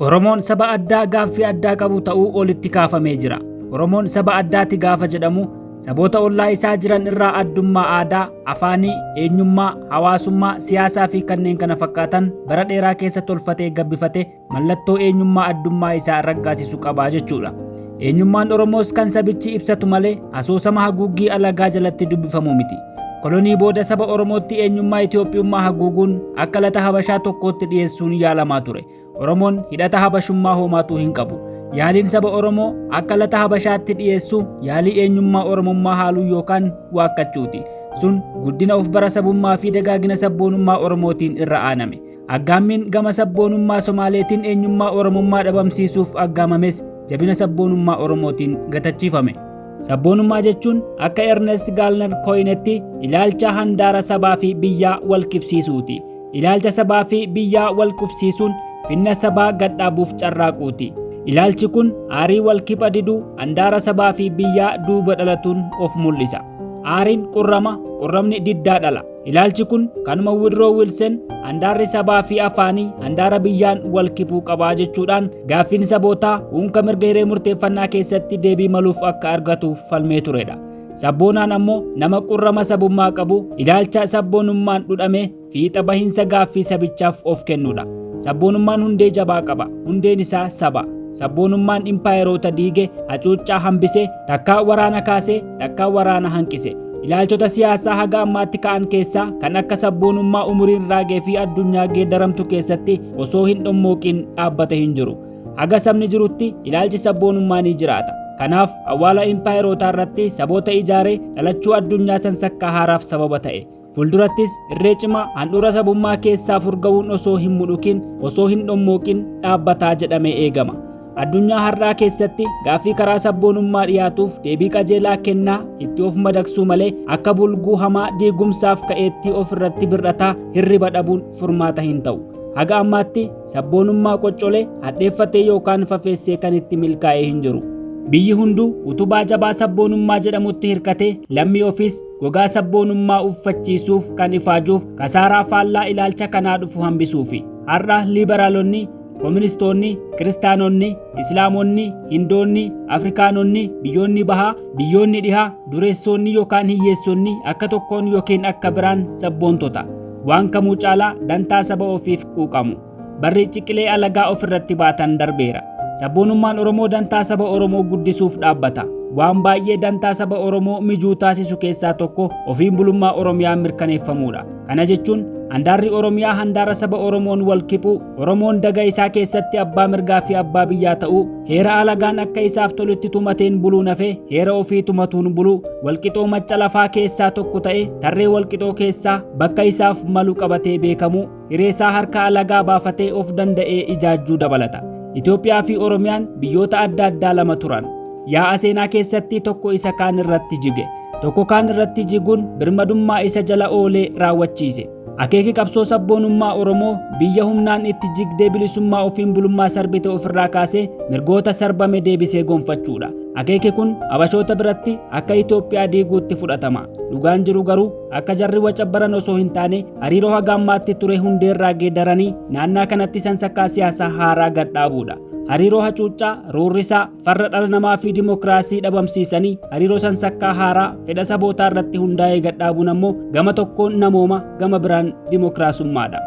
Oromoon saba addaa gaaffii addaa qabu ta'uu olitti kaafamee jira. Oromoon saba addaati gaafa jedhamu saboota ollaa isaa jiran irraa addummaa aadaa, afaanii, eenyummaa, hawaasummaa, siyaasaa fi kanneen kana fakkaatan bara dheeraa keessa tolfatee gabbifatee mallattoo eenyummaa addummaa isaa raggaasisu qabaa jechuudha. Eenyummaan Oromoos kan sabichi ibsatu malee asoosama haguuggii alagaa jalatti dubbifamu miti. Kolonii booda saba Oromootti eenyummaa Itoophiyummaa haguuguun akka lataa Habashaa tokkootti dhiyeessuun yaalamaa ture. Oromoon hidhata Habashummaa hoomaatuu hin qabu. Yaaliin saba Oromoo akka lataa Habashaatti dhiyeessu yaalii eenyummaa Oromummaa haaluu yookaan waakkachuuti. Sun guddina of bara sabummaa fi dagaagina sabboonummaa Oromootiin irra aaname. Aggaammiin gama sabboonummaa Somaaleetiin eenyummaa Oromummaa dhabamsiisuuf aggaamames jabina sabboonummaa Oromootiin gatachiifame. Sabboonummaa jechuun akka Ernest Gaalner Koyinetti ilaalcha handaara sabaa fi biyyaa wal qibsiisuuti. Ilaalcha sabaa fi biyyaa wal qibsiisuun finna sabaa gadhaabuuf carraaquuti. Ilaalchi kun aarii wal kibba diduu handaara sabaa fi biyyaa duuba dhalatuun of mul'isa. Aariin qurrama, qurramni diddaa dhala. Ilaalchi kun kanuma Woodrow Wilson handaarri sabaa fi afaanii handaara biyyaan wal kibuu qabaa jechuudhaan gaaffiin sabootaa hunka mirga hiree murteeffannaa keessatti deebii maluuf akka argatuuf falmee turedha. Sabboonaan ammoo nama qurrama sabummaa qabu ilaalcha sabboonummaan dhudhame fiixa bahinsa gaaffii sabichaaf of kennudha. Sabboonummaan hundee jabaa qaba. Hundeen isaa saba. Sabboonummaan impaayeroota diige, hacuuccaa hambise, takkaa waraana kaase, takkaa waraana hanqise. Ilaalchota siyaasaa haga ammaatti ka'an keessaa kan akka sabboonummaa umuriin raagee fi addunyaa geeddaramtu keessatti osoo hin dhommooqin dhaabbate hin jiru. Haga sabni jirutti ilaalchi sabboonummaa ni jiraata. Kanaaf awwaala impaayeroota irratti saboota ijaaree dhalachuu addunyaa sansakkaa haaraaf sababa ta'e. Fuldurattis irree cimaa handhuura sabummaa keessaa furga'uun osoo hin mudhukin, osoo hin dhommooqin dhaabbataa jedhamee eegama. Addunyaa har'aa keessatti gaaffii karaa sabboonummaa dhiyaatuuf deebii qajeelaa kennaa itti of madaksuu malee akka bulguu hamaa diigumsaaf ka'eetti of irratti bir'ataa hirriba dhabuun furmaata hin ta'u. Haga ammaatti sabboonummaa qoccolee hadheeffatee yookaan fafeessee kan itti milkaa'ee hin jiru. Biyyi hunduu utubaa jabaa sabboonummaa jedhamutti hirkatee lammii ofiis gogaa sabboonummaa uffachiisuuf kan ifaajuuf kasaaraa faallaa ilaalcha kanaa dhufu hambisuufi. Har'a liberaalonni, Koministoonni, Kiristaanonni, Islaamonni, Hindoonni, Afrikaanonni, biyyoonni bahaa, biyyoonni dhihaa, dureessonni yookaan hiyyeessonni akka tokkoon yookiin akka biraan sabboontota. Waan kamuu caalaa dantaa saba ofiif quuqamu. Barri ciqilee alagaa of irratti baatan darbeera. Sabboonummaan Oromoo dantaa saba Oromoo guddisuuf dhaabbata. Waan baay'ee dantaa saba Oromoo mijuu taasisu keessaa tokko ofiin bulummaa Oromiyaa mirkaneeffamuudha. Kana jechuun handaarri Oromiyaa handaara saba Oromoon wal kibuu, Oromoon daga isaa keessatti abbaa mirgaa fi abbaa biyyaa ta'uu, heera alagaan akka isaaf tolutti tumateen buluu nafee heera ofii tumatuun buluu, walqixoo macca lafaa keessaa tokko ta'e tarree walqixoo keessaa bakka isaaf malu qabatee beekamuu, hireesaa harka alagaa baafatee of danda'ee ijaajjuu dabalata. Itoophiyaa fi Oromiyaan biyyoota adda addaa lama turan. Yaa'a seenaa keessatti tokko isa kaan irratti jige. Tokko kaan irratti jiguun birmadummaa isa jala oolee raawwachiise. Akeeki qabsoo sabboonummaa Oromoo biyya humnaan itti jigdee bilisummaa ofiin bulummaa sarbite ofirraa kaasee mirgoota sarbame deebisee gonfachuudha. Akeeki kun Habashoota biratti akka Itoophiyaa diiguutti fudhatama. Dhugaan jiru garuu akka jarri wacabbaran osoo hin taane hariiroo haga ammaatti ture hundeerraa geeddaranii naannaa kanatti sansakkaa siyaasaa haaraa gadhaabuudha. Hariiroo hacuuccaa, roorrisaa, farra dhala namaa fi dimokiraasii dhabamsiisanii hariiroo sansakkaa haaraa fedha sabootaa irratti hundaa'ee gadhaabuun ammoo gama tokkoon namooma, gama biraan dimokiraasummaadha.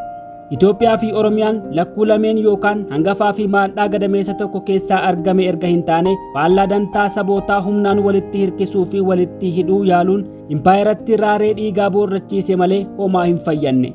Itoophiyaa fi Oromiyaan lakkuu lameen yookaan hangafaa fi maandhaa gadameessa tokko keessaa argame erga hin taane faallaa dantaa sabootaa humnaan walitti hirkisuu fi walitti hidhuu yaaluun impaayeratti raaree dhiigaa boorrachiise malee homaa hin fayyanne.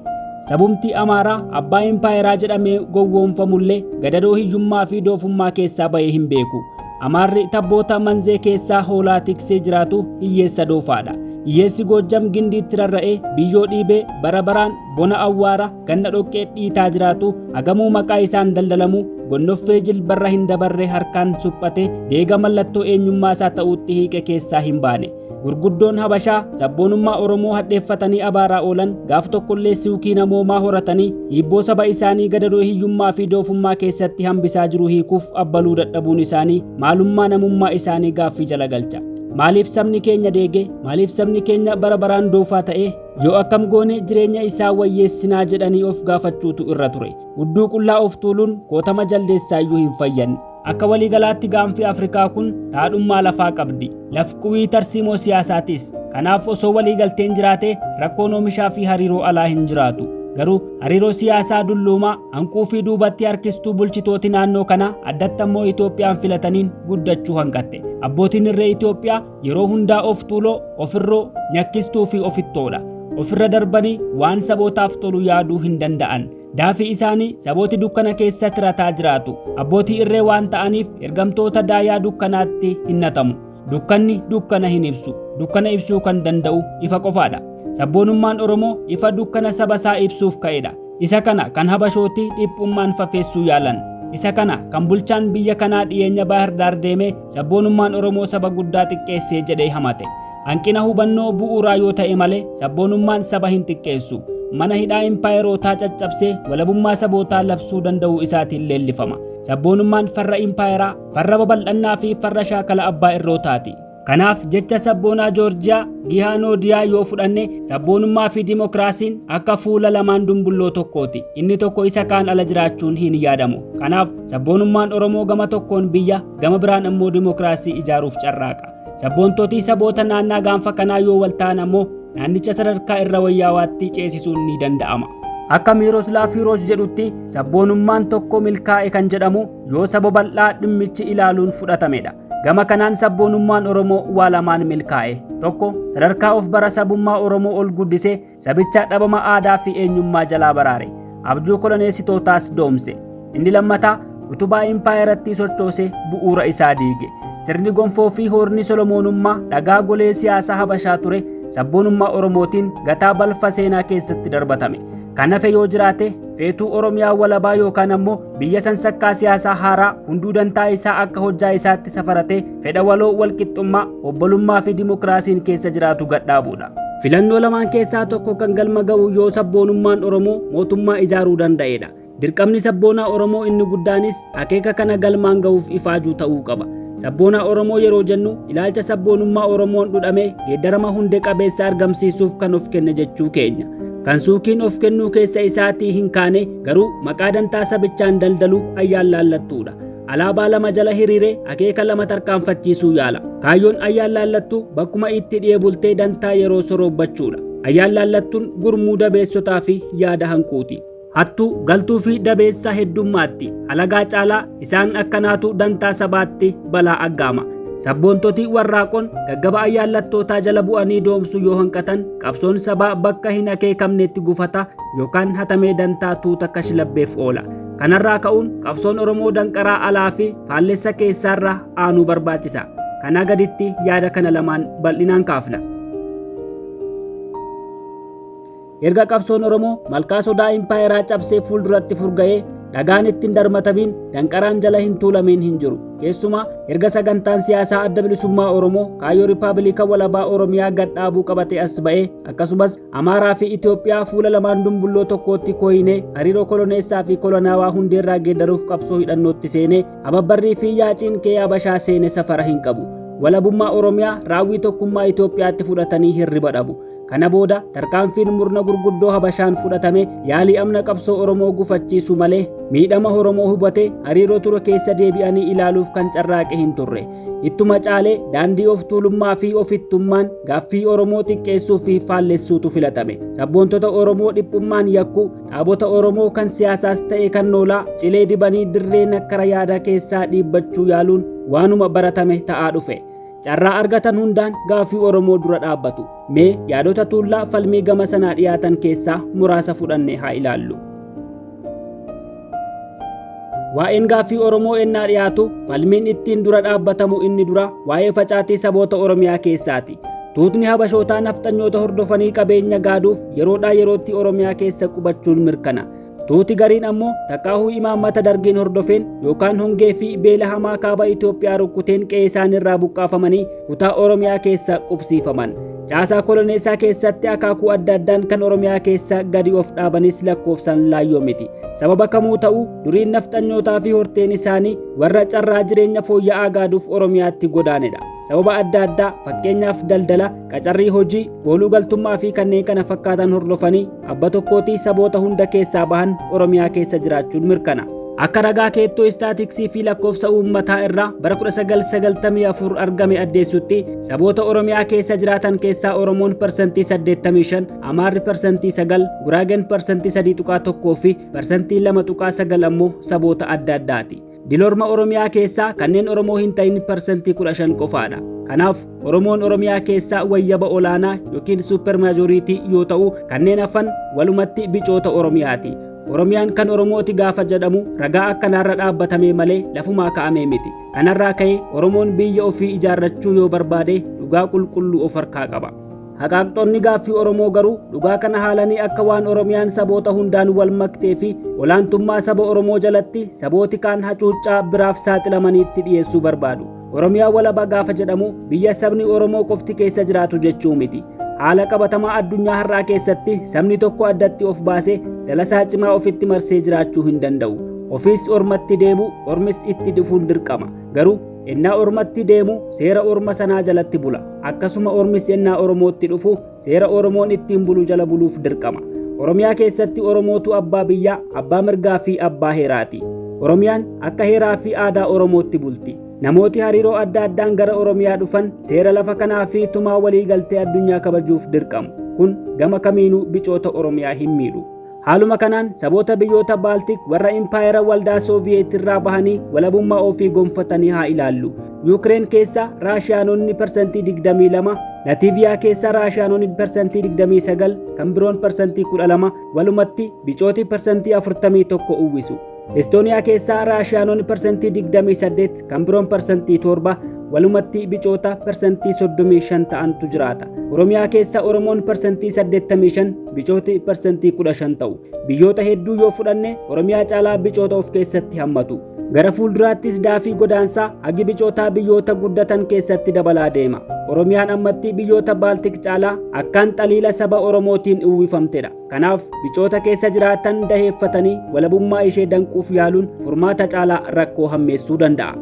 Sabumti Amaaraa abbaa impaayeraa jedhamee gowwoomfamullee gadadoo hiyyummaa fi doofummaa keessaa bahee hin beeku. Amaarri tabboota manzee keessaa hoolaa tiksee jiraatu hiyyeessa doofaadha. Hiyyeessi Goojjam gindiitti rarra'ee biyyoo dhiibee bara baraan bona awwaara ganna dhoqqee dhiitaa jiraatu hagamuu maqaa isaan daldalamu gonnoffee jilbarra hin dabarre harkaan suphatee deega mallattoo eenyummaa isaa ta'uutti hiike keessaa hin baane. Gurguddoon Habashaa sabboonummaa Oromoo hadheeffatanii abaaraa oolan gaaf tokkollee siwkii namoomaa horatanii hibboo saba isaanii gadadoo hiyyummaa fi doofummaa keessatti hambisaa jiru hiikuuf abbaluu dadhabuun isaanii maalummaa namummaa isaanii gaaffii jala galcha. maaliif sabni keenya deege, maaliif sabni keenya bara baraan doofaa ta'e, yoo akkam goone jireenya isaa wayyeessinaa jedhanii of gaafachuutu irra ture. Hudduu qullaa of tuuluun kootama jaldeessaayyuu hin fayyanne. Akka waliigalaatti gaanfi Afrikaa kun taadhummaa lafaa qabdi. Lafquwii tarsiimoo siyaasaatis. Kanaaf osoo waliigalteen jiraate rakkoon oomishaa fi hariiroo alaa hin jiraatu. Garuu hariiroo siyaasaa dulluumaa hanquu fi duubatti harkistuu bulchitooti naannoo kana addatti immoo Itoophiyaan filataniin guddachuu hanqatte. Abbootiin irree Itoophiyaa yeroo hundaa of tuuloo, ofirroo, nyakkistuu fi ofittoodha. Ofirra darbanii waan sabootaaf tolu yaaduu hin danda'an. Daafii isaanii sabooti dukkana keessatti rataa jiraatu. Abbootii irree waan ta'aniif ergamtoota daayaa dukkanaatti hinnatamu. Dukkanni dukkana hin ibsu. Dukkana ibsuu kan danda'u ifa qofaadha. Sabboonummaan Oromoo ifa dukkana saba isaa ibsuuf ka'edha. Isa kana kan habashootii dhiphummaan fafeessuu yaalan. Isa kana kan bulchaan biyya kanaa dhiyeenya Baahir Daar deemee sabboonummaan Oromoo saba guddaa xiqqeessee jedhee hamate. Hanqina hubannoo bu'uuraa yoo ta'e malee sabboonummaan saba hin xiqqeessu. Mana hidhaa impaayerotaa caccabsee walabummaa sabootaa labsuu danda'uu isaatiin leellifama. Sabboonummaan farra impaayeraa, farra babal'annaa fi farra shaakala abbaa irrootaati. Kanaaf jecha sabboonaa Joorjiyaa Gihaanoodiyaa yoo fudhanne sabboonummaa fi dimokiraasiin akka fuula lamaan dumbulloo tokkooti. Inni tokko isa kaan ala jiraachuun hin yaadamu. Kanaaf sabboonummaan Oromoo gama tokkoon biyya, gama biraan immoo dimokiraasii ijaaruuf carraaqa. Sabboontotii saboota naannaa gaanfa kanaa yoo wal ta'an ammoo naannicha sadarkaa irra wayyaawaatti ceesisuun ni danda'ama. Akka Miiroslaaf Hiroos jedhutti sabboonummaan tokko milkaa'e kan jedhamu yoo saba bal'aa dhimmichi ilaaluun fudhatamedha. Gama kanaan sabboonummaan Oromoo waa lamaan milkaa'e. Tokko sadarkaa of bara sabummaa Oromoo ol guddisee sabicha dhabama aadaa fi eenyummaa jalaa baraare. Abjuu koloneessitootaas doomse. Inni lammataa utubaa impaayeratti sochoose bu'uura isaa diige. Sirni gonfoo fi hoorni Solomoonummaa dhagaa golee siyaasaa Habashaa ture sabboonummaa Oromootiin gataa balfa seenaa keessatti darbatame. Kan hafe yoo jiraate feetuu Oromiyaa walabaa yookaan ammoo biyya sansakkaa siyaasaa haaraa hunduu dantaa isaa akka hojjaa isaatti safaratee fedha waloo walqixxummaa, obbolummaa fi dimokiraasiin keessa jiraatu gadhaabuudha. Filannoo lamaan keessaa tokko kan galma ga'u yoo sabboonummaan Oromoo mootummaa ijaaruu danda'edha. Dirqamni sabboonaa Oromoo inni guddaanis akeeka kana galmaan ga'uuf ifaajuu ta'uu qaba. Sabboonaa Oromoo yeroo jennu ilaalcha sabboonummaa Oromoon dhudhamee geeddarama hundee qabeessa argamsiisuuf kan of kenne jechuu keenya. Kan suukiin of kennuu keessa isaatii hin kaane garuu maqaa dantaa sabichaan daldalu ayyaan laallattuudha. Alaabaa lama jala hiriiree akeeka lama tarkaanfachiisuu yaala. Kaayyoon ayyaan laallattuu bakkuma itti dhi'ee bultee dantaa yeroo soroobbachuudha. Ayyaan laallattuun gurmuu dabeessotaa fi yaada hanquuti. Hattuu galtuu fi dabeessa heddummaatti alagaa caalaa isaan akkanaatu dantaa sabaatti balaa aggaama. Sabboontotii warraaqoon gaggaba ayyaallattootaa jala bu'anii doomsuu yoo hanqatan qabsoon sabaa bakka hin akeekamnetti gufata yookaan hatamee dantaa tuuta kashlabbeef oola. Kanarraa ka'uun qabsoon Oromoo danqaraa alaa fi faallessa keessaarraa aanuu barbaachisa. Kanaa gaditti yaada kana lamaan bal'inaan kaafna. Erga qabsoon Oromoo malkaa sodaa impaayeraa cabsee fuulduratti furga'ee dhagaan ittiin darmatabiin danqaraan jala hin tuulamiin hin jiru. Keessumaa erga sagantaan siyaasaa adda bilisummaa Oromoo kaayyoo Riippaabilika Walabaa Oromiyaa gadhaabuu qabatee as ba'ee akkasumas Amaaraa fi Itoophiyaa fuula lamaan dumbulloo tokkootti kooyinee hariiroo koloneessaa fi kolonaawaa hundeerraa geeddaruuf qabsoo hidhannootti seenee ababbarrii fi yaaciin kee Habashaa seene safara hin qabu. Walabummaa Oromiyaa raawwii tokkummaa Itoophiyaatti fudhatanii hirriba dhabu. Kana booda tarkaanfiin murna gurguddoo Habashaan fudhatame yaalii amna qabsoo Oromoo gufachiisu malee miidhama Oromoo hubatee hariiroo ture keessa deebi'anii ilaaluuf kan carraaqe hin turre. Ittuma caalee daandii of tuulummaa fi ofittummaan gaaffii Oromoo xiqqeessuu fi faallessuutu filatame. Sabboontota Oromoo dhiphummaan yakku dhaabota Oromoo kan siyaasaas ta'e kan noolaa cilee dibanii dirree nakkara yaada keessaa dhiibbachuu yaaluun waanuma baratame ta'aa dhufe. Carraa argatan hundaan gaaffii Oromoo dura dhaabbatu. Mee yaadota tuullaa falmii gama sanaa dhiyaatan keessaa muraasa fudhannee haa ilaallu. Waa'een gaaffii Oromoo ennaa dhiyaatu falmiin ittiin dura dhaabbatamu inni dura waa'ee facaatii saboota Oromiyaa keessaati. Tuutni Habashootaa nafxanyoota hordofanii qabeenya gaaduuf yeroodhaa yerootti Oromiyaa keessa qubachuun mirkana. Tuuti gariin ammoo takaahuu imaammata dargiin hordofeen yookaan hongee fi beela hamaa kaaba Itoophiyaa rukkuteen qe'ee isaanirraa buqqaafamanii kutaa Oromiyaa keessa qubsiifaman. Caasaa koloneessaa keessatti akaakuu adda addaan kan Oromiyaa keessa gadi of dhaabanis lakkoofsaan laayyoo miti. Sababa kamuu ta'uu duriin nafxanyootaa fi horteen isaanii warra carraa jireenya fooyya'aa gaaduuf Oromiyaatti godaanedha. sababa adda addaa fakkeenyaaf daldala, qacarrii hojii, gooluu galtummaa fi kanneen kana fakkaatan hordofanii abba tokkootii saboota hunda keessaa bahan Oromiyaa keessa jiraachuun mirkana. Akka ragaa keettoo istaatiksii fi lakkoofsa uummataa irraa bara 1994 argame addeessutti saboota Oromiyaa keessa jiraatan keessaa Oromoon parsantii 85, Amaarri parsantii 9, Guraageen parsantii 3.1 fi parsantii 2.9 ammoo saboota adda addaati. Diloorma Oromiyaa keessaa kanneen Oromoo hin ta'in parsantii 15 qofaadha. Kanaaf Oromoon Oromiyaa keessaa wayyaba olaanaa yookiin super majoriitii yoo ta'u kanneen hafan walumatti bicoota Oromiyaati. Oromiyaan kan Oromooti gaafa jedhamu ragaa akkanaarra dhaabbatamee malee lafumaa ka'amee miti. Kanarraa ka'ee Oromoon biyya ofii ijaarrachuu yoo barbaade dhugaa qulqulluu of harkaa qaba. Haqaaqxonni gaaffii Oromoo garuu dhugaa kana haalanii akka waan Oromiyaan saboota hundaan wal maktee fi olaantummaa saba Oromoo jalatti sabooti kaan hacuuccaa biraaf saaxilamaniitti dhiyeessuu barbaadu. Oromiyaa walaba gaafa jedhamu biyya sabni Oromoo qofti keessa jiraatu jechuu miti. Haala qabatamaa addunyaa har'aa keessatti sabni tokko addatti of baasee dalasaa cimaa ofitti marsee jiraachuu hin danda'u. Ofiis ormatti deemu, ormis itti dhufuun dirqama. Garuu ennaa ormatti deemu seera orma sanaa jalatti bula. Akkasuma ormis ennaa Oromootti dhufu seera Oromoon ittiin bulu jala buluuf dirqama. Oromiyaa keessatti Oromootu abbaa biyyaa, abbaa mirgaa fi abbaa heeraati. Oromiyaan akka heeraa fi aadaa Oromootti bulti. Namooti hariiroo adda addaan gara Oromiyaa dhufan seera lafa kanaa fi tumaa walii galtee addunyaa kabajuuf dirqamu. Kun gama kamiinuu bicoota Oromiyaa hin miidhu. Haaluma kanaan saboota biyyoota Baaltik warra impaayera waldaa Sooviyeet irraa bahanii walabummaa ofii gonfatanii haa ilaallu. Yuukireen keessa Raashiyaanonni parsantii 22, Latiiviyaa keessa Raashiyaanonni parsantii 29, kan biroon parsantii 12, walumatti bicooti parsantii 41 uwwisu. Estooniyaa keessaa Raashiyaanonni parsantii 28, kan biroon parsantii 7, walumatti bicoota parsantii 35 ta'antu jiraata. Oromiyaa keessa Oromoon parsantii 85, bicooti parsantii 15 ta'u. Biyyoota hedduu yoo fudhanne Oromiyaa caalaa bicoota of keessatti hammatu. Gara fuulduraattis daafii godaansaa hagi bicootaa biyyoota guddatan keessatti dabalaa deema. Oromiyaan ammatti biyyoota Baaltik caalaa akkaan xaliila saba Oromootiin uwwifamtedha. Kanaaf bicoota keessa jiraatan daheeffatanii walabummaa ishee danquuf yaaluun furmaata caalaa rakkoo hammeessuu danda'a.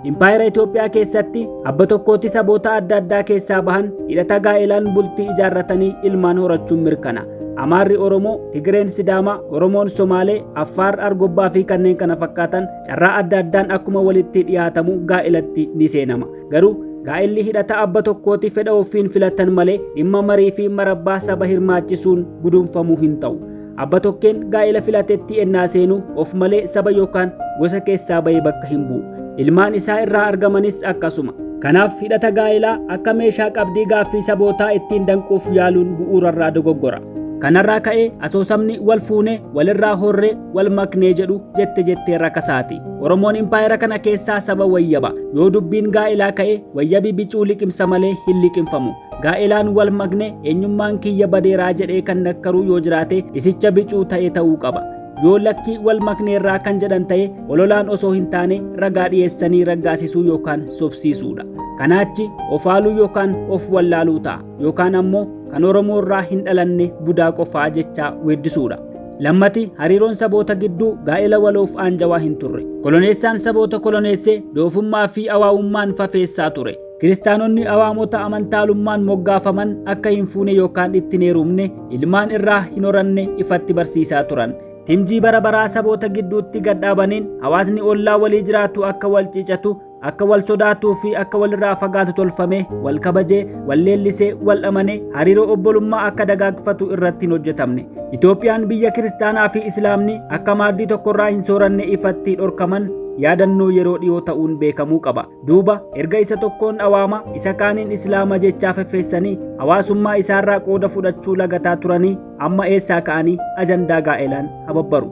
Impaayera Itoophiyaa keessatti abba tokkootti saboota adda addaa keessaa bahan hidhata gaa'elaan bultii ijaarratanii ilmaan horachuun mirkana. Amaarri Oromoo, Tigireen Sidaamaa, Oromoon Somaalee, Affaar Argobbaa fi kanneen kana fakkaatan carraa adda addaan akkuma walitti dhiyaatamu gaa'elatti ni seenama. Garuu gaa'elli hidhata abba tokkootti fedha ofiin filatan malee dhimma marii fi marabbaa saba hirmaachisuun gudunfamuu hin ta'u. Abba tokkeen gaa'ela filatetti ennaa seenu of malee saba yookaan gosa keessaa bahee bakka hin bu'u. Ilmaan isaa irraa argamanis akkasuma. Kanaaf hidhata gaa'elaa akka meeshaa qabdii gaaffii sabootaa ittiin danquuf yaaluun bu'uurarraa dogoggora. Kanarraa ka'ee asoosamni wal fuunee walirraa horree wal maknee jedhu jettee rakkasaati. Oromoon impaayera kana keessaa saba wayyaba. Yoo dubbiin gaa'elaa ka'e wayyabi bicuu liqimsa malee hin liqimfamu. Gaa'elaan wal makne eenyummaan kiyya badeeraa jedhee kan nakkaruu yoo jiraate isicha bicuu ta'e ta'uu qaba. Yoo lakkii wal makneerraa kan jedhan ta'e ololaan osoo hin taane ragaa dhiyeessanii raggaasisuu yookaan sobsiisuudha. Kanaachi of haaluu yookaan of wallaaluu ta'a yookaan ammoo kan Oromoo irraa hin dhalanne budaa qofaa jechaa weeddisuudha. Lammati hariiroon saboota gidduu gaa'ela waloof aanjawaa hin turre. Koloneessaan saboota koloneessee doofummaa fi awaa'ummaan fafeessaa ture. Kiristaanonni awaamota amantaalummaan moggaafaman akka hin fuune yookaan ittiin heerumne ilmaan irraa hin horanne ifatti barsiisaa turan. Timjii bara baraa saboota gidduutti gadhaabaniin hawaasni ollaa walii jiraatu akka wal ciicatu, akka wal sodaatuu fi akka walirraa fagaatu tolfame, wal kabajee, wal leellisee, wal amanee hariiroo obbolummaa akka dagaagfatu irratti hin hojjetamne. Itoophiyaan biyya kiristaanaa fi islaamni akka maaddii tokkorraa hin sooranne ifatti dhorkaman yaadannoo yeroo dhiyoo ta'uun beekamuu qaba. Duuba erga isa tokkoon awaama isa kaaniin islaama jechaa feffeessanii hawaasummaa isaarraa qooda fudhachuu lagataa turanii amma eessaa ka'anii ajandaa gaa'elaan hababbaru.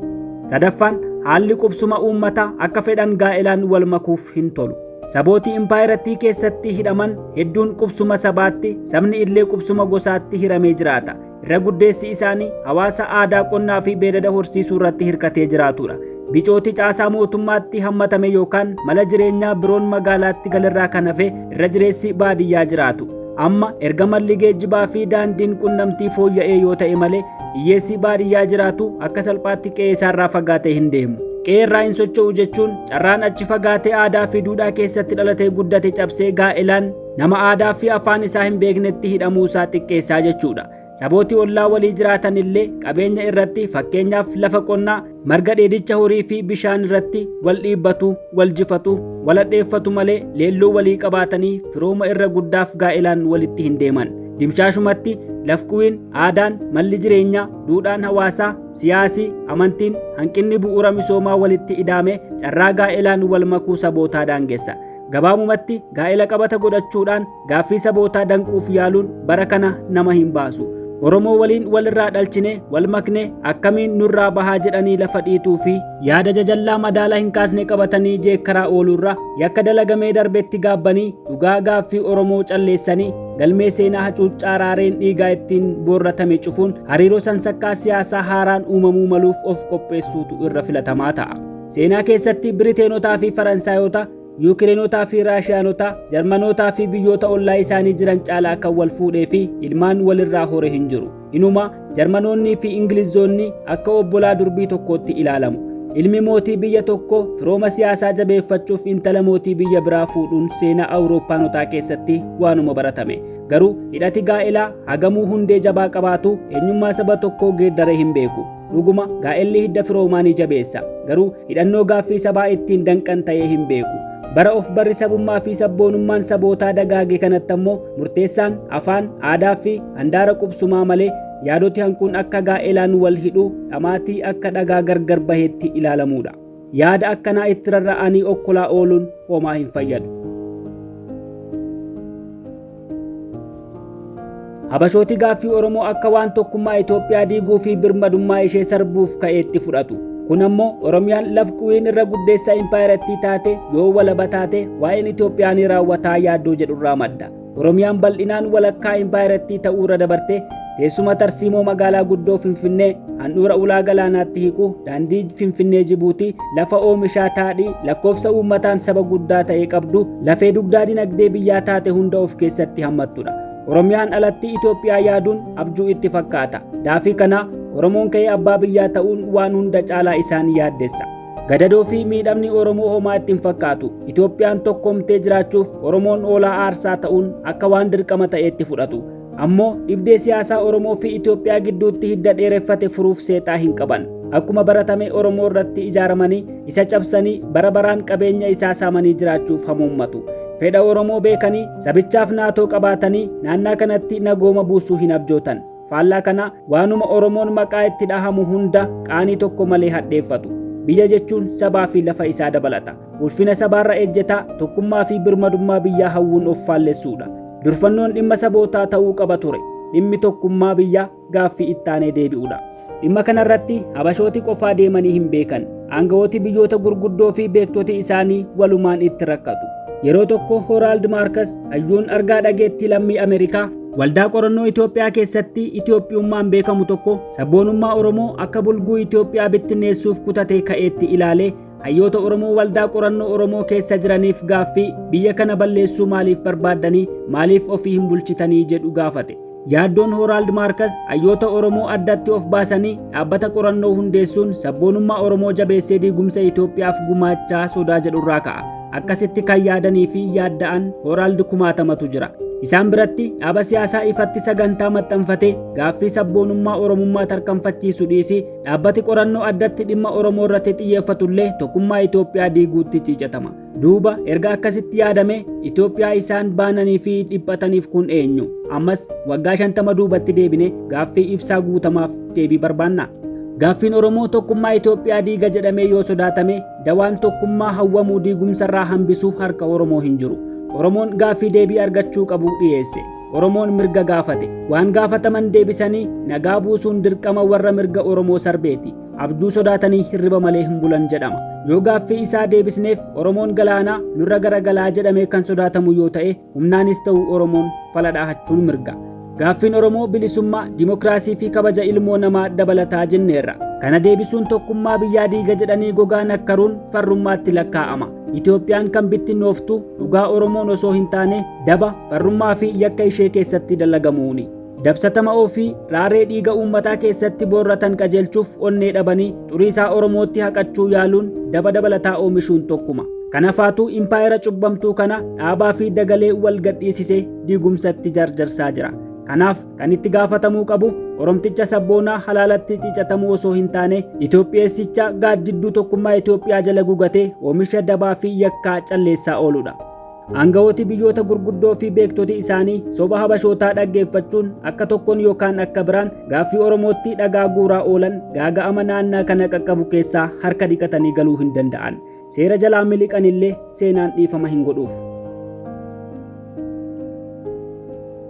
Sadaffaan haalli qubsuma uummataa akka fedhan gaa'elaan wal makuuf hin tolu. Sabooti impaayerattii keessatti hidhaman hedduun qubsuma sabaatti, sabni illee qubsuma gosaatti hiramee jiraata. Irra guddeessi isaanii hawaasa aadaa qonnaa fi beelada horsiisuu irratti hirkatee jiraatudha. Bicooti caasaa mootummaatti hammatame yookaan mala jireenyaa biroon magaalaatti galarraa kan hafe irra jireessi baadiyyaa jiraatu. Amma erga malli geejjibaa fi daandiin qunnamtii fooyya'ee yoo ta'e malee hiyyeessi baadiyyaa jiraatu akka salphaatti qe'ee isaarraa fagaatee hin deemu. qeerraa hin socho'u jechuun carraan achi fagaatee aadaa fi duudhaa keessatti dhalatee guddate cabsee gaa'elaan nama aadaa fi afaan isaa hin beeknetti hidhamuu isaa xiqqeessaa jechuudha. Sabooti ollaa walii jiraatan illee qabeenya irratti fakkeenyaaf lafa qonnaa, marga dheedicha horii fi bishaan irratti wal dhiibbatu, wal jifatu, wal addeeffatu malee leelloo walii qabaatanii firooma irra guddaaf gaa'elaan walitti hin deeman. Dimshaashumatti lafquwiin, aadaan, malli jireenyaa, duudhaan hawaasaa, siyaasii, amantiin, hanqinni bu'uura misoomaa walitti ida'ame carraa gaa'elaan wal makuu sabootaa daangessa. Gabaabumatti gaa'ela qabata godhachuudhaan gaaffii sabootaa danquuf yaaluun bara kana nama hin baasu. Oromoo waliin walirraa dhalchine wal makne akkamiin nurraa bahaa jedhanii lafa dhiituu fi yaada jajallaa madaala hin kaasne qabatanii jeekkaraa ooluurra yakka dalagamee darbetti gaabbanii dhugaa gaaffii Oromoo calleessanii galmee seenaa hacuuccaa raareen dhiigaa ittiin boorratame cufuun hariiroo sansakkaa siyaasaa haaraan uumamuu maluuf of qopheessuutu irra filatamaa ta'a. Seenaa keessatti Biriteenotaa fi Faransaayota, Yuukireenotaa fi Raashiyaanotaa, Jarmanootaa fi biyyoota ollaa isaanii jiran caalaa kan wal fuudhee fi ilmaan walirraa hore hin jiru. Inuma Jarmanoonnii fi Ingilizoonni akka obbolaa durbii tokkootti ilaalamu. Ilmi mootii biyya tokko firooma siyaasaa jabeeffachuuf intala mootii biyya biraa fuudhuun seenaa Awurooppaanotaa keessatti waanuma baratame. Garuu hidhati gaa'elaa hagamuu hundee jabaa qabaatu eenyummaa saba tokkoo geeddaree hin beeku. Dhuguma gaa'elli hidda firoomaa ni jabeessa. Garuu hidhannoo gaaffii sabaa ittiin danqan ta'ee hin beeku. Bara of barri sabummaa fi sabboonummaan sabootaa dagaage kanatti ammoo murteessaan afaan, aadaa fi handaara qubsumaa malee yaadoti hanquun akka gaa'elaan wal hidhuu dhamaatii akka dhagaa gargar baheetti ilaalamuudha. Yaada akkanaa itti rarra'anii okkolaa ooluun homaa hin fayyadu. Habashooti gaaffii Oromoo akka waan tokkummaa Itoophiyaa diiguu fi birmadummaa ishee sarbuuf ka'eetti fudhatu. Kun ammoo Oromiyaan lafquwiin irra guddeessa impaayirattii taate yoo walaba taate waa'een Itoophiyaan raawwataa yaaddoo jedhurraa madda. Oromiyaan bal'inaan walakkaa impaayirattii ta'uurra dabarte teessuma tarsiimoo magaalaa guddoo Finfinnee, handhuura ulaa galaanaatti hiiku, daandii Finfinnee Jibuutii, lafa oomishaa taadhii, lakkoofsa uummataan saba guddaa ta'e qabdu, lafee dugdaa dinagdee biyyaa taate hunda of keessatti hammattudha. Oromiyaan alatti Itoophiyaa yaaduun abjuu itti fakkaata. Daafii kana Oromoon ka'ee abbaa biyyaa ta'uun waan hunda caalaa isaan yaaddessa. Gadadoo fi miidhamni Oromoo homaa ittiin fakkaatu. Itoophiyaan tokkomtee jiraachuuf Oromoon oolaa aarsaa ta'uun akka waan dirqama ta'eetti fudhatu. Ammoo dhibdee siyaasaa Oromoo fi Itoophiyaa gidduutti hidda dheereffate furuuf seexaa hin qaban. Akkuma baratame Oromoo irratti ijaaramanii isa cabsanii bara baraan qabeenya isaa saamanii jiraachuuf hamuummatu. Fedha Oromoo beekanii sabichaaf naatoo qabaatanii naannaa kanatti nagooma buusuu hin abjootan. Faallaa kana waanuma Oromoon maqaa itti dhahamu hunda qaanii tokko malee hadheeffatu. Biyya jechuun sabaa fi lafa isaa dabalata. Ulfina sabaarra ejjetaa tokkummaa fi birmadummaa biyyaa hawwuun of faallessuudha. Durfannoon dhimma sabootaa ta'uu qaba ture. Dhimmi tokkummaa biyyaa gaaffii ittaanee deebi'uudha. Dhimma kanarratti habashooti qofaa deemanii hin beekan. Aangawooti biyyoota gurguddoo fi beektoti isaanii walumaan itti rakkatu. Yeroo tokko Horaald Maarkas hayyuun argaa dhageettii lammii Ameerikaa waldaa qorannoo Itoophiyaa keessatti Itoophiyummaan beekamu tokko sabboonummaa Oromoo akka bulguu Itoophiyaa bittinneessuuf kutatee ka'eetti ilaalee hayyoota Oromoo waldaa qorannoo Oromoo keessa jiraniif gaaffii biyya kana balleessuu maaliif barbaaddanii maaliif ofii hin bulchitanii jedhu gaafate. Yaaddoon Horaald Maarkas hayyoota Oromoo addatti of baasanii dhaabbata qorannoo hundeessuun sabboonummaa Oromoo jabeessee diigumsa Itoophiyaaf gumaachaa sodaa jedhurraa ka'a. Akkasitti kan yaadanii fi yaadda'an Horaald kumaatamatu jira. Isaan biratti dhaaba siyaasaa ifatti sagantaa maxxanfatee gaaffii sabboonummaa Oromummaa tarkaanfachiisu dhiisii dhaabbati qorannoo addatti dhimma Oromoo irratti xiyyeeffatullee tokkummaa Itoophiyaa diiguutti ciicatama. Duuba erga akkasitti yaadame Itoophiyaa isaan baananii fi dhiphataniif kun eenyu? Ammas waggaa 50 duubatti deebine gaaffii ibsaa guutamaaf deebii barbaanna. Gaaffiin Oromoo tokkummaa Itoophiyaa diiga jedhamee yoo sodaatame dawaan tokkummaa hawwamuu diigumsarraa hambisuu harka Oromoo hin jiru. Oromoon gaaffii deebii argachuu qabu dhiyeesse. Oromoon mirga gaafate. Waan gaafataman deebisanii nagaa buusuun dirqama warra mirga Oromoo sarbeeti. Abjuu sodaatanii hirriba malee hin bulan jedhama. Yoo gaaffii isaa deebisneef Oromoon galaanaa nurra garagalaa jedhamee kan sodaatamu yoo ta'e humnaanis ta'u Oromoon fala dhaahachuun mirga. Gaaffiin Oromoo bilisummaa, dimokiraasii fi kabaja ilmoo namaa dabalataa jenneerra. Kana deebisuun tokkummaa biyyaa diiga jedhanii gogaa nakkaruun farrummaatti lakkaa'ama. Itoophiyaan kan bittinnooftu dhugaa Oromoon osoo hin taane daba, farrummaa fi yakka ishee keessatti dalagamuuni. dabsatama ofii raaree dhiiga uummataa keessatti boorratan qajeelchuuf onnee dhabanii xuriisaa Oromootti haqachuu yaaluun daba dabalataa oomishuun tokkuma. Kanaafuu impaayera cubbamtuu kana dhaabaa fi dagalee wal gadhiisisee diigumsatti jarjarsaa jira. Kanaaf kan itti gaafatamuu qabu Oromticha sabboonaa halaalatti ciicatamuu osoo hin taane Itoophiyeessicha gaaddidduu tokkummaa Itoophiyaa jala gugatee oomisha dabaa fi yakkaa calleessaa ooludha. Aangawooti biyyoota gurguddoo fi beektoti isaanii soba habashootaa dhaggeeffachuun akka tokkoon yookaan akka biraan gaaffii Oromootti dhagaa guuraa oolan gaaga'ama naannaa kana qaqqabu keessaa harka dhiqatanii galuu hin danda'an. Seera jalaa miliqan illee seenaan dhiifama hin godhuuf.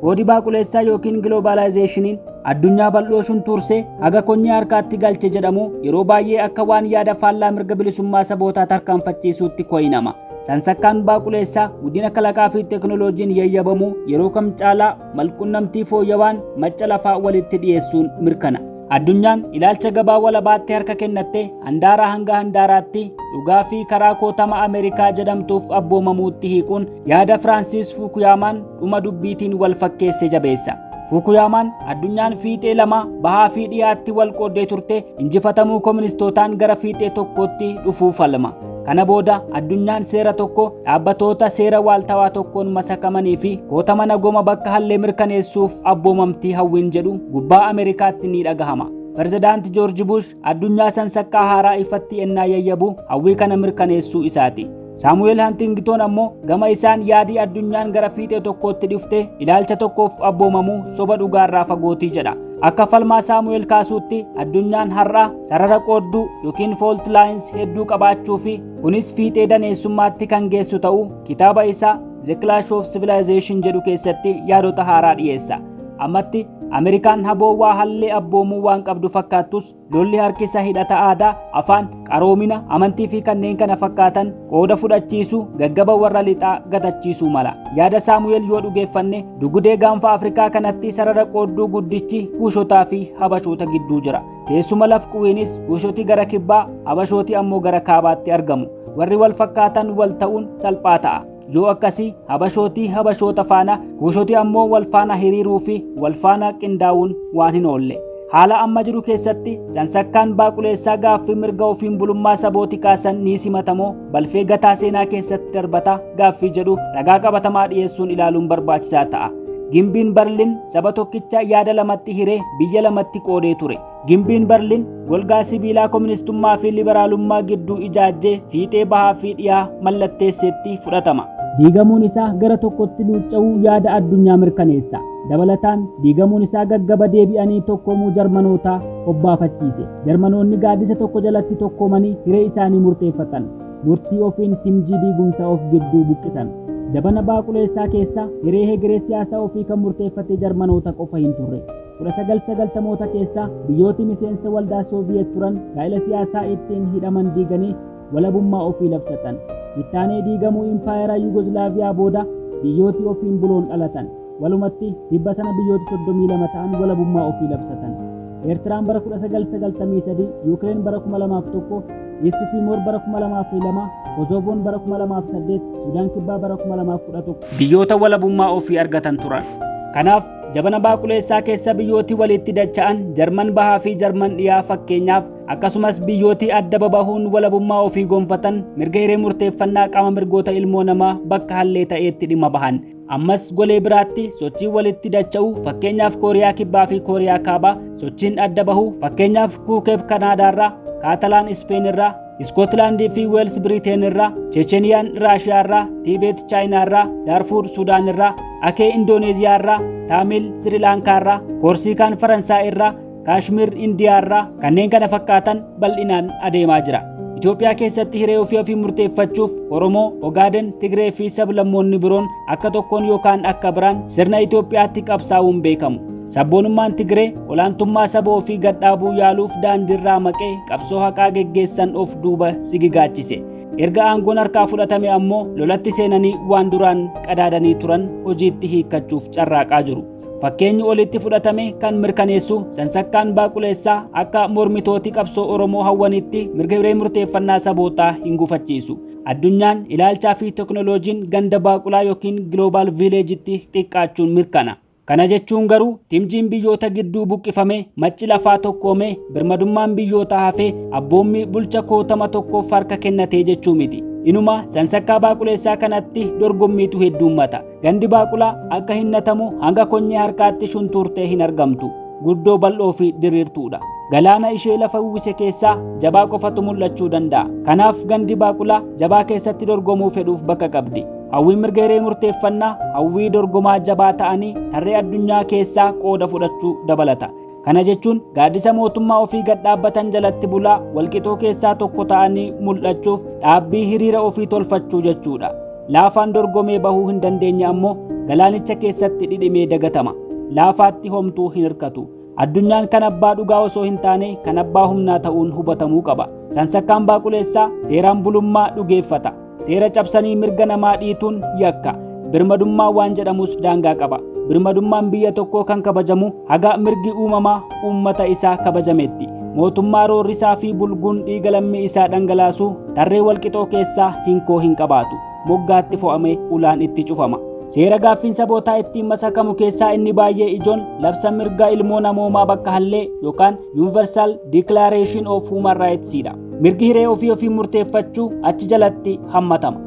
Hoodii baaquleessaa yookiin giloobaalaayizeeshiniin addunyaa bal'oo shuntuursee haga konyee harkaatti galche jedhamu yeroo baay'ee akka waan yaada faallaa mirga bilisummaa sabootaa tarkaanfachiisuutti ko'inama. Sansakkaan baaquleessaa guddina kalaqaa fi teekinooloojiin yayyabamu yeroo kam caalaa malqunnamtii fooyyawaan macca lafaa walitti dhiyeessuun mirkana. Addunyaan ilaalcha gabaa walabaatti harka kennattee handaaraa hanga handaaraatti dhugaa fi karaa kootama Ameerikaa jedhamtuuf abboomamuutti hiikuun yaada Firaansis Fukuyaamaan dhuma dubbiitiin wal fakkeesse jabeessa. Fukuyaamaan addunyaan fiixee lama bahaa fi dhiyaatti wal qooddee turte injifatamuu koministootaan gara fiixee tokkootti dhufuu falma. Kana booda addunyaan seera tokko dhaabbatoota seera waaltawaa tokkoon masakamanii fi kootama nagooma bakka hallee mirkaneessuuf abboomamtii hawwiin jedhu gubbaa Ameerikaatti ni dhagahama. Pirezidaanti Joorji Bush addunyaa sansakkaa haaraa ifatti ennaa yayyabu hawwii kana mirkaneessuu isaati. Saamu'eel Hantington ammoo gama isaan yaadii addunyaan gara fiixee tokkootti dhufte ilaalcha tokkoof abboomamuu soba dhugaarraa fagootii jedha. Akka falmaa Saamu'eel kaasuutti addunyaan har'a sarara qoodduu yookiin fault lines hedduu qabaachuu fi kunis fiixee daneessummaatti kan geessu ta'uu kitaaba isaa The Clash of Civilization jedhu keessatti yaadota haaraa dhiyeessa. Ammatti Ameerikaan haboowwaa hallee abboomuu waan qabdu fakkaattus lolli harkisa hidhata aadaa, afaan, qaroomina, amantii fi kanneen kana fakkaatan qooda fudhachiisu gaggaba warra lixaa gatachiisuu mala. Yaada Saamu'eel yoo dhugeeffanne dugudee gaanfa Afrikaa kanatti sarara qoodduu guddichi Kuushotaa fi Habashoota gidduu jira. Teessuma laf quwiinis Kuushoti gara kibbaa, Habashooti ammoo gara kaabaatti argamu. Warri wal fakkaatan wal ta'uun salphaa ta'a. Yoo akkasii Habashootii Habashoota faana, Kuushoti ammoo wal faana hiriiruu fi wal faana qindaa'uun waan hin oolle. Haala amma jiru keessatti sansakkaan baaquleessaa gaaffii mirga ofiin bulummaa sabooti kaasan ni simatamoo balfee gataa seenaa keessatti darbata gaaffii jedhu ragaa qabatamaa dhiyeessuun ilaaluun barbaachisaa ta'a. Gimbiin Berliin saba tokkicha yaada lamatti hiree biyya lamatti qoodee ture. Gimbiin Berliin golgaa sibiilaa kooministummaa fi liberaalummaa gidduu ijaajjee fiixee bahaa fi dhiyaa mallatteessetti fudhatama. Diigamuun isaa gara tokkotti luucca'uu yaada addunyaa mirkaneessa. Dabalataan diigamuun isaa gaggaba deebi'anii tokkoomuu Jarmanootaa hobbaafachiise. Jarmanoonni gaaddisa tokko jalatti tokkoomanii hiree isaanii murteeffatan. Murtii ofiin timjii diigumsa of gidduu buqqisan. Jabana baaquleessaa keessa hiree hegeree siyaasaa ofii kan murteeffate Jarmanoota qofa hin turre. 1990moota keessa biyyooti miseensa waldaa Sooviyeet turan gaa'ela siyaasaa ittiin hidhaman diiganii walabummaa ofii labsatan. Ittaanee diigamuu impaayera Yugoslaaviyaa booda biyyooti ofiin buloon dhalatan. Walumatti dhibba sana biyyooti 32 ta'an walabummaa ofii labsatan. Eertiraan bara 1993, Yuukireen bara 2001, East Timor bara 2002, Kosovoon bara 2008, Sudaan Kibbaa bara 2011 biyyoota walabummaa ofii argatan turan. Kanaaf jabana baaquleessaa keessa biyyooti walitti dacha'an Jarman bahaa fi Jarman dhiyaa fakkeenyaaf akkasumas biyyooti adda babahuun walabummaa ofii gonfatan mirga hiree murteeffannaa qaama mirgoota ilmoo namaa bakka hallee ta'eetti dhimma bahan. Ammas golee biraatti sochii walitti dacha'u fakkeenyaaf Kooriyaa Kibbaa fi Kooriyaa Kaabaa, sochiin adda bahu fakkeenyaaf Kuukeeb Kanaadaarraa, Kaatalaan Ispeenirraa, Iskotlaandii fi Weels Biriiteenirraa, Cheecheniyaan Raashiyaarraa, Tiibeet Chaayinaarraa, Daarfuur Suudaanirraa, Akee Indooneeziyaarraa, Taamil Sirilaankaarraa, Koorsikaan Faransaayirraa, Kaashmir Indiyaarraa kanneen kana fakkaatan bal'inaan adeemaa jira. Itoophiyaa keessatti hiree ofii murteeffachuuf Oromoo, Ogaaden, Tigree fi sablammoonni biroon akka tokkoon yookaan akka biraan sirna Itoophiyaatti qabsaa'uun beekamu. Sabboonummaan Tigree olaantummaa saba ofii gadhaabuu yaaluuf daandiirraa maqee qabsoo haqaa geggeessan of duuba sigigaachise. Erga aangoon harkaa fudhatame ammoo lolatti seenanii waan duraan qadaadanii turan hojiitti hiikkachuuf carraaqaa jiru. Fakkeenyi olitti fudhatame kan mirkaneessu sansakkaan baaquleessaa akka mormitooti qabsoo Oromoo hawwanitti mirga hiree murteeffannaa sabootaa hin gufachiisu. Addunyaan ilaalchaa fi teekinooloojiin ganda baaqulaa yookiin Global Village'itti xiqqaachuun mirkana. Kana jechuun garuu timjiin biyyoota gidduu buqqifame machi lafaa tokkoome birmadummaan biyyoota hafee abboommii bulcha kootama tokkoof harka kennatee jechuu miti. Inuma sansakkaa baaquleessaa kanatti dorgommiitu hedduummata. Gandi baaqulaa akka hinnatamu hanga konyee harkaatti shunturtee hin argamtu. Guddoo bal'oo fi diriirtuudha. Galaana ishee lafa uwwise keessaa jabaa qofatu mul'achuu danda'a. Kanaaf gandi baaqulaa jabaa keessatti dorgomuu fedhuuf bakka qabdi. Hawwii mirga hiree murteeffannaa hawwii dorgomaa jabaa ta'anii tarree addunyaa keessaa qooda fudhachuu dabalata. Kana jechuun gaaddisa mootummaa ofii gad dhaabbatan jalatti bulaa walqixoo keessaa tokko ta'anii mul'achuuf dhaabbii hiriira ofii tolfachuu jechuudha. Laafaan dorgomee bahuu hin dandeenye ammoo galaanicha keessatti dhidhimee dagatama. Laafaatti homtuu hin hirkatu. Addunyaan kan abbaa dhugaa osoo hin taane kan abbaa humnaa ta'uun hubatamuu qaba. Sansakkaan baaquleessaa seeraan bulummaa dhugeeffata. Seera cabsanii mirga namaa dhiituun yakka. Birmadummaa waan jedhamus daangaa qaba. Birmadummaan biyya tokkoo kan kabajamu haga mirgi uumamaa uummata isaa kabajametti. Mootummaa roorrisaa fi bulguun dhiiga lammii isaa dhangalaasu tarree walqixoo keessaa hinkoo hin qabaatu. Moggaatti fo'amee ulaan itti cufama. Seera gaaffiin sabootaa ittiin masakamu keessaa inni baay'ee ijoon labsa mirga ilmoo namoomaa bakka hallee yookaan Universal Declaration of Human Rights'dha. Mirgi hiree ofii murteeffachuu achi jalatti hammatama.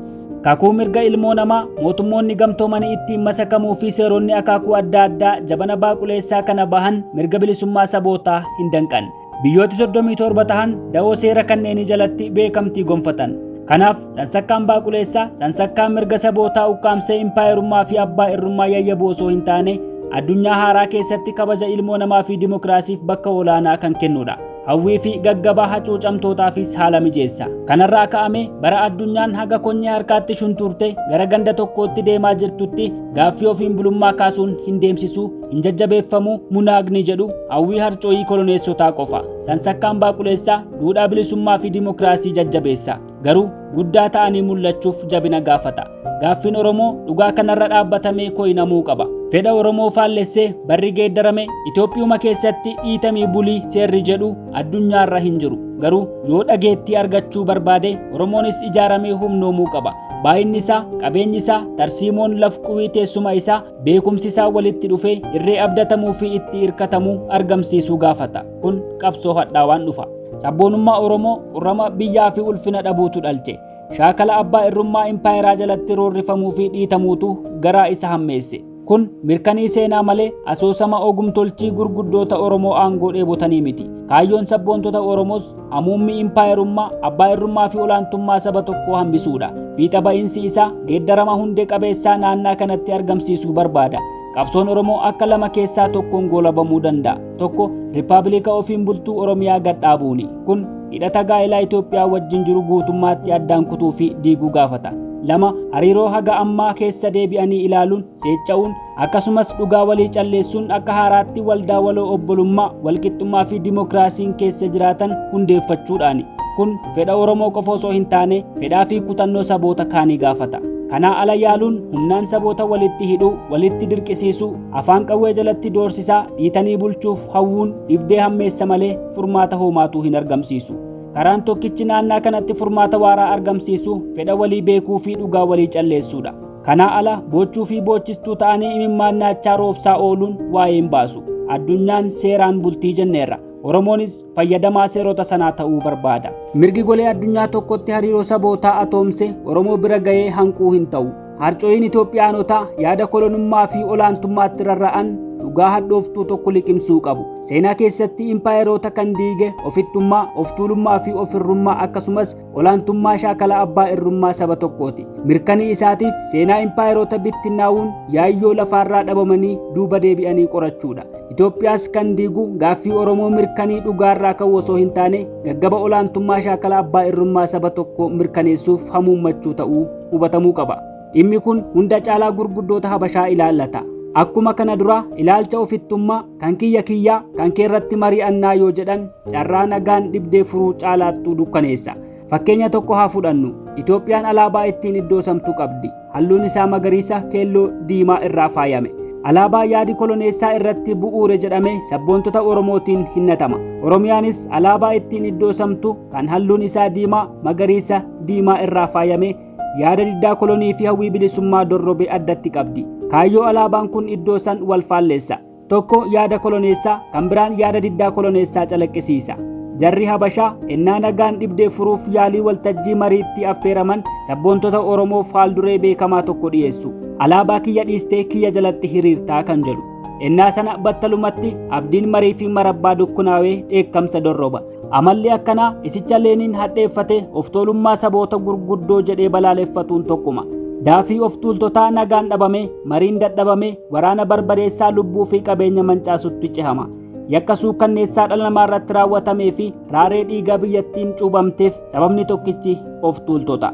Kakuu mirga ilmoo namaa mootummoonni gamtoomanii ittiin masakamuu fi seeronni akaakuu adda addaa jabana baaquleessaa kana bahan mirga bilisummaa sabootaa hin danqan. Biyyooti 37 ta'an da'oo seera kanneenii jalatti beekamtii gonfatan. Kanaaf sansakkaan baaquleessaa sansakkaan mirga sabootaa ukkaamsee impaayerummaa fi abbaa irrummaa yayyabu osoo hin taane addunyaa haaraa keessatti kabaja ilmoo namaa fi dimokiraasiif bakka olaanaa kan kennudha. Hawwii fi gaggabaa hacuucamtootaafis haala mijeessa. Kanarraa ka'ame bara addunyaan haga konyee harkaatti shunturte gara ganda tokkootti deemaa jirtutti gaaffii ofiin bulummaa kaasuun hin deemsisu, hin jajjabeeffamu munaagni jedhu hawwii harcooyii koloneessotaa qofa. Sansakkaan baaquleessaa duudhaa bilisummaa fi dimokiraasii jajjabeessa. Garuu guddaa ta'anii mul'achuuf jabina gaafata. Gaaffiin Oromoo dhugaa kanarra dhaabbatamee ko'inamuu qaba. Fedha Oromoo faallessee barri geeddarame Itoophiyaa keessatti dhiitamii bulii seerri jedhu addunyaarra hin jiru. Garuu yoo dhageettii argachuu barbaade Oromoonis ijaaramee humnoomuu qaba. Baay'inni isaa, qabeenyi isaa, tarsiimoon laf quwii teessuma isaa, beekumsi isaa walitti dhufee irree abdatamuu fi itti hirkatamuu argamsiisuu gaafata. Kun qabsoo hadhaawaan dhufa. Sabboonummaa Oromoo qurrama biyyaa fi ulfina dhabuutu dhalche. Shaakala abbaa irrummaa impaayeraa jalatti roorrifamuu fi dhiitamuutu garaa isa hammeesse. Kun mirkanii seenaa malee asoosama ogumtolchii gurguddoota Oromoo aangoo dheebotanii miti. Kaayyoon sabboontota Oromoos hamuummii impaayerummaa, abbaa irrummaa fi olaantummaa saba tokkoo hambisuudha. Fiixa ba'iinsi isaa geeddarama hundee qabeessaa naannaa kanatti argamsiisuu barbaada. Qabsoon Oromoo akka lama keessaa tokkoon goolabamuu danda'a. Tokko Rippaabilika ofiin bultuu Oromiyaa gad dhaabuuni. Kun hidhata gaa'ilaa Itoophiyaa wajjin jiru guutummaatti addaan kutuu fi diiguu gaafata. Lama hariiroo haga ammaa keessa deebi'anii ilaaluun, seecca'uun akkasumas dhugaa walii calleessuun akka haaraatti waldaa waloo obbolummaa, walqixxummaa fi dimokiraasiin keessa jiraatan hundeeffachuudhaani. Kun fedha Oromoo qofa osoo hin taane fedhaa fi kutannoo saboota kaanii gaafata. Kanaa ala yaaluun humnaan saboota walitti hidhuu, walitti dirqisiisuu, afaan qawwee jalatti doorsisaa, dhiitanii bulchuuf hawwuun dhibdee hammeessa malee furmaata hoomaatuu hin argamsiisu. Karaan tokkichi naannaa kanatti furmaata waaraa argamsiisu fedha walii beekuu fi dhugaa walii calleessuudha. Kanaa ala bochuu fi bochistuu ta'anii imimmaan naachaa roobsaa ooluun waa'ee hin baasu. Addunyaan seeraan bultii jenneerra. Oromoonis fayyadamaa seerota sanaa ta'uu barbaada. Mirgi golee addunyaa tokkotti hariiroo sabootaa atoomse Oromoo bira ga'ee hanquu hin ta'u. Harcooyin Itoophiyaanotaa yaada kolonummaa fi olaantummaatti rarra'an dhugaa hadhooftuu tokko liqimsuu qabu. Seenaa keessatti impaayeroota kan diige ofittummaa, of tuulummaa fi ofirrummaa akkasumas olaantummaa shaakala abbaa irrummaa saba tokkooti. Mirkanii isaatiif seenaa impaayeroota bittinnaa'uun yaayyoo lafaarraa dhabamanii duuba deebi'anii qorachuudha. Itoophiyaas kan diigu gaaffii Oromoo mirkanii dhugaarraa ka'u osoo hin taane gaggaba olaantummaa shaakala abbaa irrummaa saba tokko mirkaneessuuf hamuummachuu ta'uu hubatamuu qaba. Dhimmi kun hunda caalaa gurguddoota Habashaa ilaallata. Akkuma kana dura ilaalcha ofittummaa kan kiyyaa kan keerratti mari'annaa yoo jedhan carraa nagaan dhibdee furuu caalaattuu dukkaneessa. Fakkeenya tokko haa fudhannu. Itoophiyaan alaabaa ittiin iddoosamtuu qabdi. Halluun isaa magariisa, keelloo, diimaa irraa faayame. Alaabaa yaadi koloneessaa irratti bu'uure jedhame sabboontota Oromootiin hinnatama. Oromiyaanis alaabaa ittiin iddoosamtu kan halluun isaa diimaa, magariisa, diimaa irraa faayame yaada diddaa kolonii fi hawwii bilisummaa dorrobe addatti qabdi. Kaayyoo alaabaan kun iddoo san wal faalleessa. Tokko yaada koloneessaa, kan biraan yaada diddaa koloneessaa calaqqisiisa. Jarri Habashaa ennaa nagaan dhibdee furuuf yaalii waltajjii mariitti affeeraman sabboontota Oromoof haalduree beekamaa tokko dhiyeessu. Alaabaa kiyya dhiistee kiyya jalatti hiriirtaa kan jedhu. Ennaa sana battalumatti abdiin marii fi marabbaa dukkunaawee dheekkamsa dorroba. Amalli akkanaa isicha Leeniin hadheeffate of tuulummaa saboota gurguddoo jedhee balaaleffatuun tokkuma. Daafii of tuultotaa nagaan dhabame, mariin dadhabame, waraana barbadeessaa lubbuu fi qabeenya mancaasutti cehama. Yakka suukkanneessaa dhala namaa irratti raawwatamee fi raaree dhiigaa biyyattiin cuubamteef sababni tokkichi of tuultota.